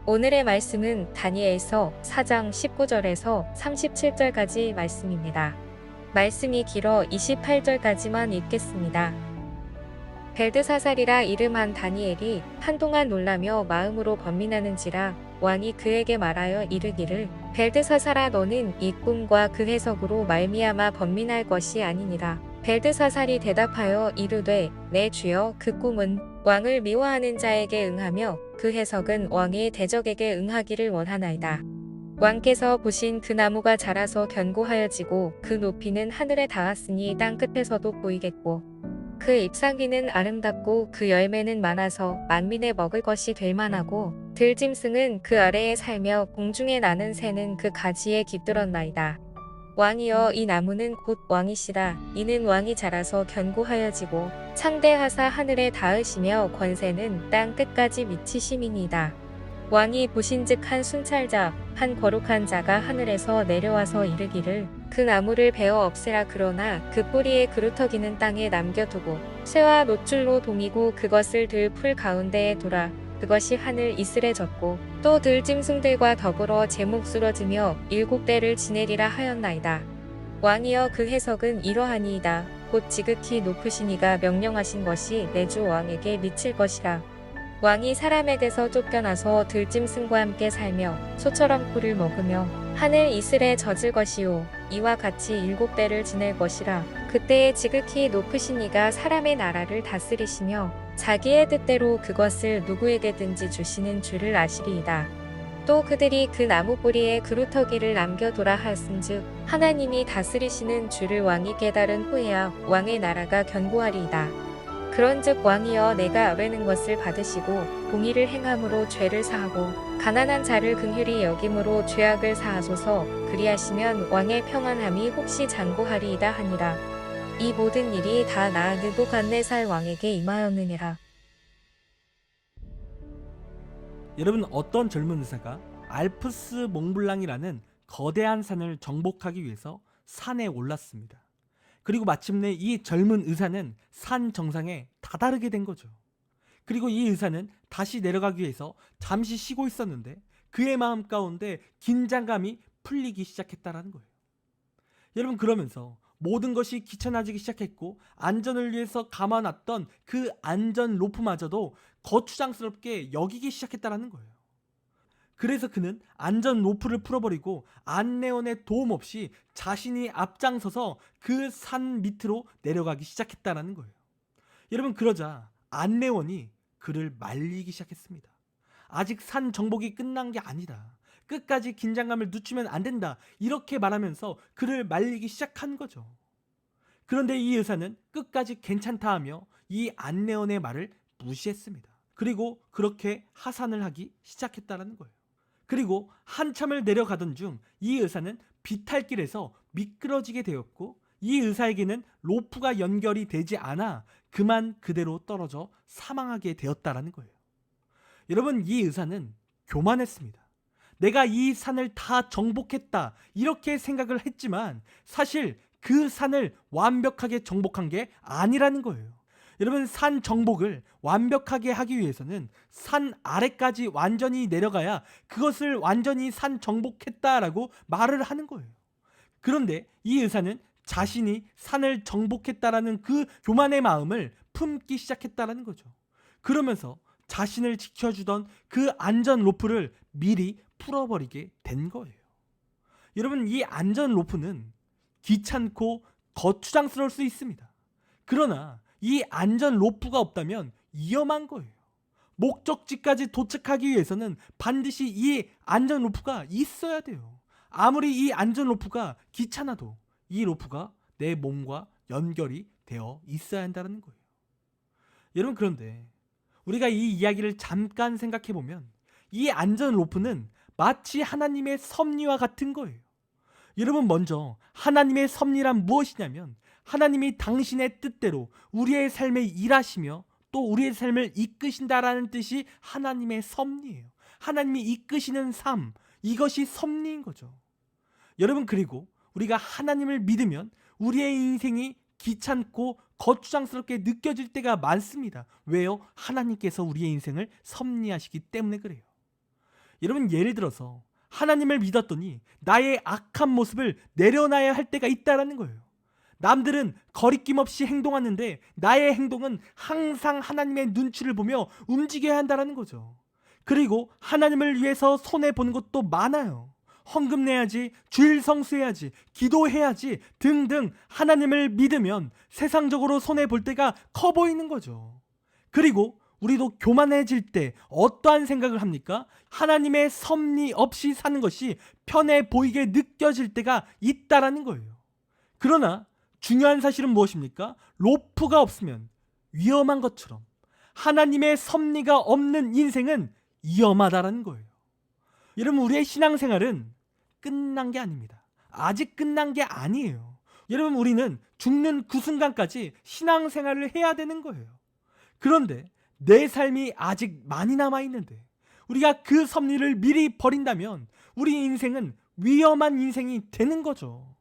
오늘의 말씀은 다니엘서 4장 19절에서 37절까지 말씀입니다. 말씀이 길어 28절까지만 읽겠습니다. 벨드사살이라 이름한 다니엘이 한동안 놀라며 마음으로 번민하는지라 왕이 그에게 말하여 이르기를 벨드사살아 너는 이 꿈과 그 해석으로 말미암아 번민할 것이 아니니라. 벨드사살이 대답하여 이르되 내 주여 그 꿈은 왕을 미워하는 자에게 응하며 그 해석은 왕의 대적에게 응하기를 원하나이다. 왕께서 보신 그 나무가 자라서 견고하여지고 그 높이는 하늘에 닿았으니 땅 끝에서도 보이겠고 그 잎사귀는 아름답고 그 열매는 많아서 만민의 먹을 것이 될 만하고 들짐승은 그 아래에 살며 공중에 나는 새는 그 가지에 깃들었나이다. 왕이여 이 나무는 곧 왕이시라. 이는 왕이 자라서 견고하여지고 창대하사 하늘에 닿으시며 권세는 땅 끝까지 미치심이니이다. 왕이 보신즉 한 순찰자 한 거룩한 자가 하늘에서 내려와서 이르기를 그 나무를 베어 없애라. 그러나 그 뿌리에 그루터기는 땅에 남겨두고 쇠와 노줄로 동이고 그것을 들 풀 가운데에 두라. 그것이 하늘 이슬에 젖고 또 들짐승들과 더불어 제목 쓰러지며 7대를 지내리라 하였나이다. 왕이여 그 해석은 이러하니이다. 곧 지극히 높으신 이가 명령하신 것이 내 주 왕에게 미칠 것이라. 왕이 사람에게서 쫓겨나서 들짐승과 함께 살며 소처럼 꿀을 먹으며 하늘 이슬에 젖을 것이요 이와 같이 7대를 지낼 것이라. 그때에 지극히 높으신 이가 사람의 나라를 다스리시며 자기의 뜻대로 그것을 누구에게든지 주시는 줄을 아시리이다. 또 그들이 그 나무 뿌리에 그루터기를 남겨두라 하였은즉 하나님이 다스리시는 줄을 왕이 깨달은 후에야 왕의 나라가 견고하리이다. 그런즉 왕이여 내가 아뢰는 것을 받으시고 공의를 행함으로 죄를 사하고 가난한 자를 긍휼히 여김으로 죄악을 사하소서. 그리하시면 왕의 평안함이 혹시 장구하리이다 하니라. 이 모든 일이 다 나 느부갓네살 왕에게 임하였느니라. 여러분, 어떤 젊은 의사가 알프스 몽블랑이라는 거대한 산을 정복하기 위해서 산에 올랐습니다. 그리고 마침내 이 젊은 의사는 산 정상에 다다르게 된 거죠. 그리고 이 의사는 다시 내려가기 위해서 잠시 쉬고 있었는데 그의 마음 가운데 긴장감이 풀리기 시작했다라는 거예요. 여러분, 그러면서 모든 것이 귀찮아지기 시작했고 안전을 위해서 감아놨던 그 안전 로프마저도 거추장스럽게 여기기 시작했다라는 거예요. 그래서 그는 안전 로프를 풀어버리고 안내원의 도움 없이 자신이 앞장서서 그 산 밑으로 내려가기 시작했다라는 거예요. 여러분, 그러자 안내원이 그를 말리기 시작했습니다. 아직 산 정복이 끝난 게 아니다. 끝까지 긴장감을 늦추면 안 된다. 이렇게 말하면서 그를 말리기 시작한 거죠. 그런데 이 의사는 끝까지 괜찮다 하며 이 안내원의 말을 무시했습니다. 그리고 그렇게 하산을 하기 시작했다는 거예요. 그리고 한참을 내려가던 중 이 의사는 비탈길에서 미끄러지게 되었고 이 의사에게는 로프가 연결이 되지 않아 그만 그대로 떨어져 사망하게 되었다는 거예요. 여러분, 이 의사는 교만했습니다. 내가 이 산을 다 정복했다 이렇게 생각을 했지만 사실 그 산을 완벽하게 정복한 게 아니라는 거예요. 여러분, 산 정복을 완벽하게 하기 위해서는 산 아래까지 완전히 내려가야 그것을 완전히 산 정복했다라고 말을 하는 거예요. 그런데 이 의사는 자신이 산을 정복했다라는 그 교만의 마음을 품기 시작했다라는 거죠. 그러면서 자신을 지켜주던 그 안전 로프를 미리 풀어버리게 된 거예요. 여러분, 이 안전 로프는 귀찮고 거추장스러울 수 있습니다. 그러나 이 안전 로프가 없다면 위험한 거예요. 목적지까지 도착하기 위해서는 반드시 이 안전 로프가 있어야 돼요. 아무리 이 안전 로프가 귀찮아도 이 로프가 내 몸과 연결이 되어 있어야 한다는 거예요. 여러분, 그런데 우리가 이 이야기를 잠깐 생각해 보면 이 안전 로프는 마치 하나님의 섭리와 같은 거예요. 여러분, 먼저 하나님의 섭리란 무엇이냐면 하나님이 당신의 뜻대로 우리의 삶에 일하시며 또 우리의 삶을 이끄신다라는 뜻이 하나님의 섭리예요. 하나님이 이끄시는 삶, 이것이 섭리인 거죠. 여러분, 그리고 우리가 하나님을 믿으면 우리의 인생이 귀찮고 거추장스럽게 느껴질 때가 많습니다. 왜요? 하나님께서 우리의 인생을 섭리하시기 때문에 그래요. 여러분, 예를 들어서 하나님을 믿었더니 나의 악한 모습을 내려놔야 할 때가 있다라는 거예요. 남들은 거리낌 없이 행동하는데 나의 행동은 항상 하나님의 눈치를 보며 움직여야 한다는 거죠. 그리고 하나님을 위해서 손해보는 것도 많아요. 헌금 내야지, 주일 성수해야지, 기도해야지 등등 하나님을 믿으면 세상적으로 손해볼 때가 커 보이는 거죠. 그리고 우리도 교만해질 때 어떠한 생각을 합니까? 하나님의 섭리 없이 사는 것이 편해 보이게 느껴질 때가 있다라는 거예요. 그러나 중요한 사실은 무엇입니까? 로프가 없으면 위험한 것처럼 하나님의 섭리가 없는 인생은 위험하다라는 거예요. 여러분, 우리의 신앙생활은 끝난 게 아닙니다. 아직 끝난 게 아니에요. 여러분, 우리는 죽는 그 순간까지 신앙생활을 해야 되는 거예요. 그런데 내 삶이 아직 많이 남아있는데 우리가 그 섭리를 미리 버린다면 우리 인생은 위험한 인생이 되는 거죠.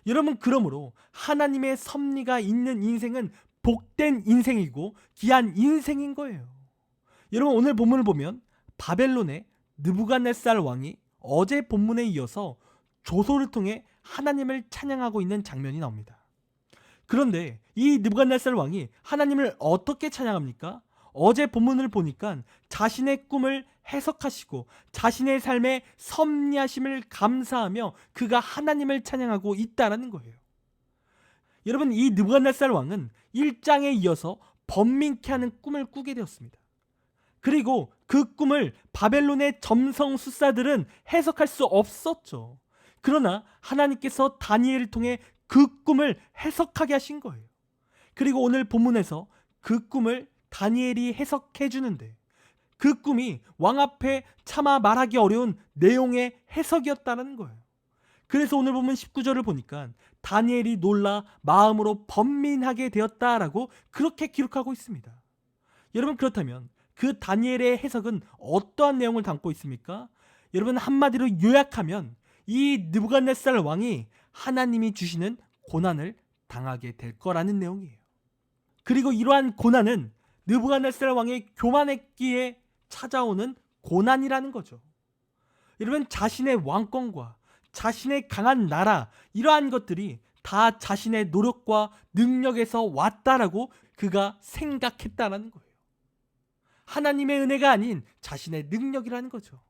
여러분, 그러므로 하나님의 섭리가 있는 인생은 복된 인생이고 귀한 인생인 거예요. 여러분, 오늘 본문을 보면 바벨론의 느부갓네살 왕이 어제 본문에 이어서 조소를 통해 하나님을 찬양하고 있는 장면이 나옵니다. 그런데 이 느부갓네살 왕이 하나님을 어떻게 찬양합니까? 어제 본문을 보니까 자신의 꿈을 해석하시고 자신의 삶의 섭리하심을 감사하며 그가 하나님을 찬양하고 있다라는 거예요. 여러분, 이 느부갓네살 왕은 1장에 이어서 번민케 하는 꿈을 꾸게 되었습니다. 그리고 그 꿈을 바벨론의 점성술사들은 해석할 수 없었죠. 그러나 하나님께서 다니엘을 통해 그 꿈을 해석하게 하신 거예요. 그리고 오늘 본문에서 그 꿈을 다니엘이 해석해 주는데 그 꿈이 왕 앞에 차마 말하기 어려운 내용의 해석이었다는 거예요. 그래서 오늘 보면 19절을 보니까 다니엘이 놀라 마음으로 번민하게 되었다라고 그렇게 기록하고 있습니다. 여러분, 그렇다면 그 다니엘의 해석은 어떠한 내용을 담고 있습니까? 여러분, 한마디로 요약하면 이 느부갓네살 왕이 하나님이 주시는 고난을 당하게 될 거라는 내용이에요. 그리고 이러한 고난은 느부갓네살 왕의 교만했기에 찾아오는 고난이라는 거죠. 여러분, 자신의 왕권과 자신의 강한 나라, 이러한 것들이 다 자신의 노력과 능력에서 왔다라고 그가 생각했다라는 거예요. 하나님의 은혜가 아닌 자신의 능력이라는 거죠.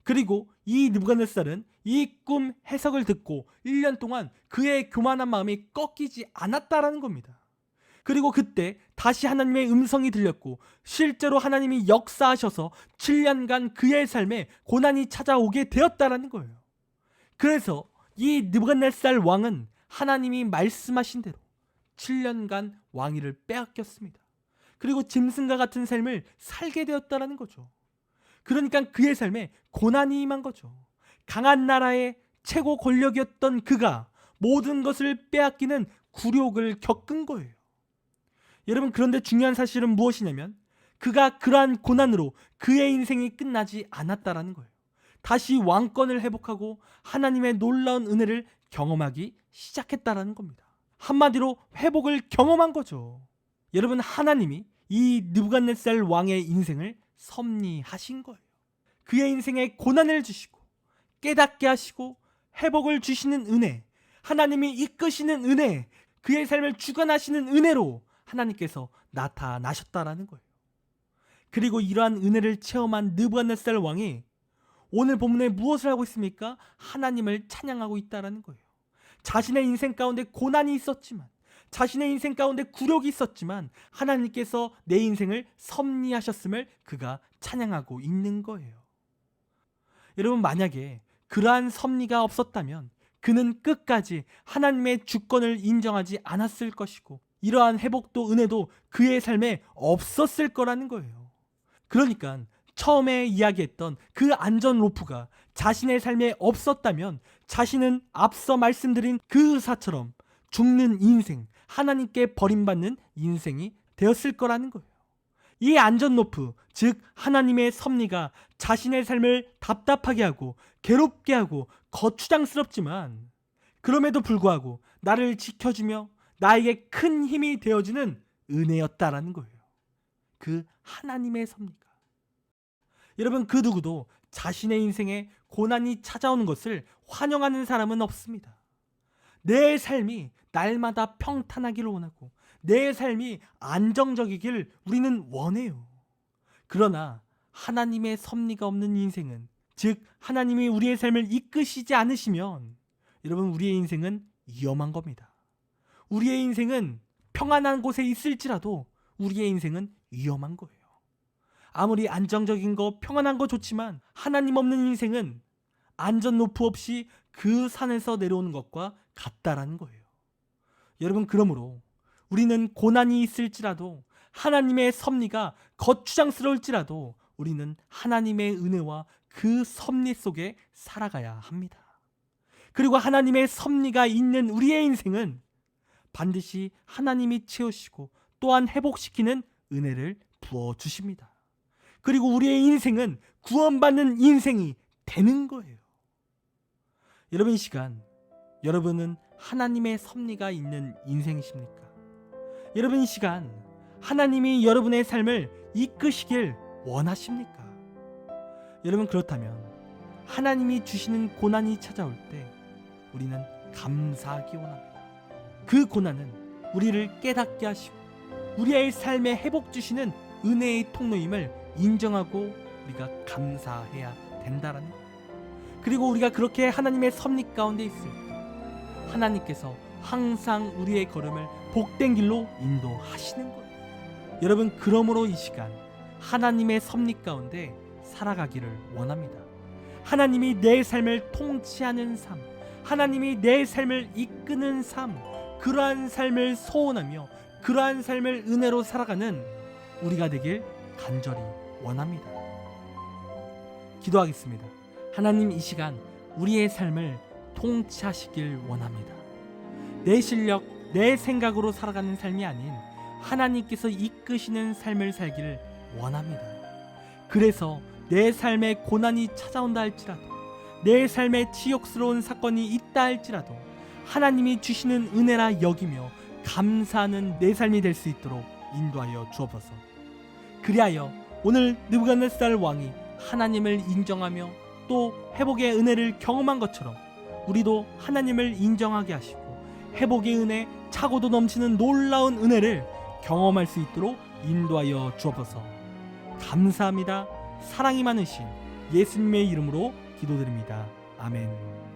그리고 이 느부갓네살은 이 꿈 해석을 듣고 1년 동안 그의 교만한 마음이 꺾이지 않았다라는 겁니다. 그리고 그때 다시 하나님의 음성이 들렸고 실제로 하나님이 역사하셔서 7년간 그의 삶에 고난이 찾아오게 되었다라는 거예요. 그래서 이 느부갓네살 왕은 하나님이 말씀하신 대로 7년간 왕위를 빼앗겼습니다. 그리고 짐승과 같은 삶을 살게 되었다라는 거죠. 그러니까 그의 삶에 고난이 임한 거죠. 강한 나라의 최고 권력이었던 그가 모든 것을 빼앗기는 굴욕을 겪은 거예요. 여러분, 그런데 중요한 사실은 무엇이냐면 그가 그러한 고난으로 그의 인생이 끝나지 않았다라는 거예요. 다시 왕권을 회복하고 하나님의 놀라운 은혜를 경험하기 시작했다라는 겁니다. 한마디로 회복을 경험한 거죠. 여러분, 하나님이 이 느부갓네살 왕의 인생을 섭리하신 거예요. 그의 인생에 고난을 주시고 깨닫게 하시고 회복을 주시는 은혜, 하나님이 이끄시는 은혜, 그의 삶을 주관하시는 은혜로 하나님께서 나타나셨다라는 거예요. 그리고 이러한 은혜를 체험한 느부갓네살 왕이 오늘 본문에 무엇을 하고 있습니까? 하나님을 찬양하고 있다라는 거예요. 자신의 인생 가운데 고난이 있었지만, 자신의 인생 가운데 굴욕이 있었지만 하나님께서 내 인생을 섭리하셨음을 그가 찬양하고 있는 거예요. 여러분, 만약에 그러한 섭리가 없었다면 그는 끝까지 하나님의 주권을 인정하지 않았을 것이고 이러한 회복도 은혜도 그의 삶에 없었을 거라는 거예요. 그러니까 처음에 이야기했던 그 안전 로프가 자신의 삶에 없었다면 자신은 앞서 말씀드린 그 의사처럼 죽는 인생, 하나님께 버림받는 인생이 되었을 거라는 거예요. 이 안전 로프, 즉 하나님의 섭리가 자신의 삶을 답답하게 하고 괴롭게 하고 거추장스럽지만 그럼에도 불구하고 나를 지켜주며 나에게 큰 힘이 되어주는 은혜였다라는 거예요. 그 하나님의 섭리가. 여러분, 그 누구도 자신의 인생에 고난이 찾아오는 것을 환영하는 사람은 없습니다. 내 삶이 날마다 평탄하기를 원하고 내 삶이 안정적이길 우리는 원해요. 그러나 하나님의 섭리가 없는 인생은, 즉 하나님이 우리의 삶을 이끄시지 않으시면 여러분, 우리의 인생은 위험한 겁니다. 우리의 인생은 평안한 곳에 있을지라도 우리의 인생은 위험한 거예요. 아무리 안정적인 거, 평안한 거 좋지만 하나님 없는 인생은 안전 노프 없이 그 산에서 내려오는 것과 같다라는 거예요. 여러분, 그러므로 우리는 고난이 있을지라도, 하나님의 섭리가 거추장스러울지라도 우리는 하나님의 은혜와 그 섭리 속에 살아가야 합니다. 그리고 하나님의 섭리가 있는 우리의 인생은 반드시 하나님이 채우시고 또한 회복시키는 은혜를 부어주십니다. 그리고 우리의 인생은 구원받는 인생이 되는 거예요. 여러분, 이 시간 여러분은 하나님의 섭리가 있는 인생이십니까? 여러분, 이 시간 하나님이 여러분의 삶을 이끄시길 원하십니까? 여러분, 그렇다면 하나님이 주시는 고난이 찾아올 때 우리는 감사하기 원합니다. 그 고난은 우리를 깨닫게 하시고 우리의 삶에 회복 주시는 은혜의 통로임을 인정하고 우리가 감사해야 된다라는 거예요. 그리고 우리가 그렇게 하나님의 섭리 가운데 있을 때 하나님께서 항상 우리의 걸음을 복된 길로 인도하시는 거예요. 여러분, 그러므로 이 시간 하나님의 섭리 가운데 살아가기를 원합니다. 하나님이 내 삶을 통치하는 삶, 하나님이 내 삶을 이끄는 삶, 그러한 삶을 소원하며 그러한 삶을 은혜로 살아가는 우리가 되길 간절히 원합니다. 기도하겠습니다. 하나님, 이 시간 우리의 삶을 통치하시길 원합니다. 내 실력, 내 생각으로 살아가는 삶이 아닌 하나님께서 이끄시는 삶을 살기를 원합니다. 그래서 내 삶에 고난이 찾아온다 할지라도, 내 삶에 치욕스러운 사건이 있다 할지라도 하나님이 주시는 은혜라 여기며 감사하는 내 삶이 될 수 있도록 인도하여 주옵소서. 그리하여 오늘 느부갓네살 왕이 하나님을 인정하며 또 회복의 은혜를 경험한 것처럼 우리도 하나님을 인정하게 하시고 회복의 은혜, 차고도 넘치는 놀라운 은혜를 경험할 수 있도록 인도하여 주옵소서. 감사합니다. 사랑이 많으신 예수님의 이름으로 기도드립니다. 아멘.